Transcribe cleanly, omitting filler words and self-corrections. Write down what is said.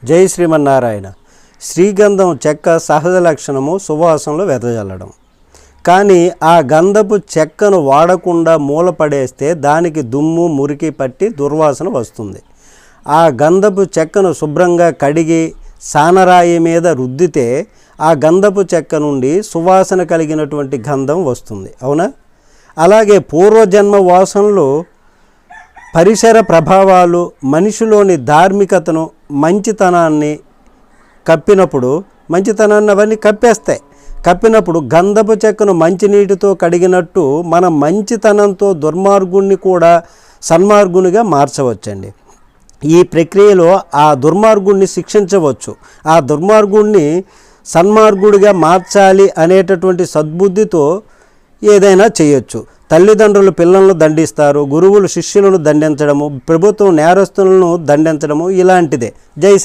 జై శ్రీమన్నారాయణ. శ్రీగంధం చెక్క సహజ లక్షణము సువాసనలు వెదజల్లడం. కానీ ఆ గంధపు చెక్కను వాడకుండా మూలపడేస్తే దానికి దుమ్ము మురికి పట్టి దుర్వాసన వస్తుంది. ఆ గంధపు చెక్కను శుభ్రంగా కడిగి సానరాయి మీద రుద్దితే ఆ గంధపు చెక్క నుండి సువాసన కలిగినటువంటి గంధం వస్తుంది. అవునా? అలాగే పూర్వజన్మ వాసనలు, పరిసర ప్రభావాలు మనిషిలోని ధార్మికతను, మంచితనాన్ని మంచితనాన్ని అవన్నీ కప్పినప్పుడు గంధపు చెక్కను మంచినీటితో కడిగినట్టు మన మంచితనంతో దుర్మార్గుణ్ణి కూడా సన్మార్గునిగా మార్చవచ్చండి. ఈ ప్రక్రియలో ఆ దుర్మార్గుణ్ణి శిక్షించవచ్చు, ఆ దుర్మార్గుణ్ణి సన్మార్గుడిగా మార్చాలి అనేటటువంటి సద్బుద్ధితో ఏదైనా చేయొచ్చు. తల్లిదండ్రులు పిల్లలను దండిస్తారు, గురువులు శిష్యులను దండించడము, ప్రభుత్వం నేరస్తులను దండించడము ఇలాంటిదే. జై శ్రీ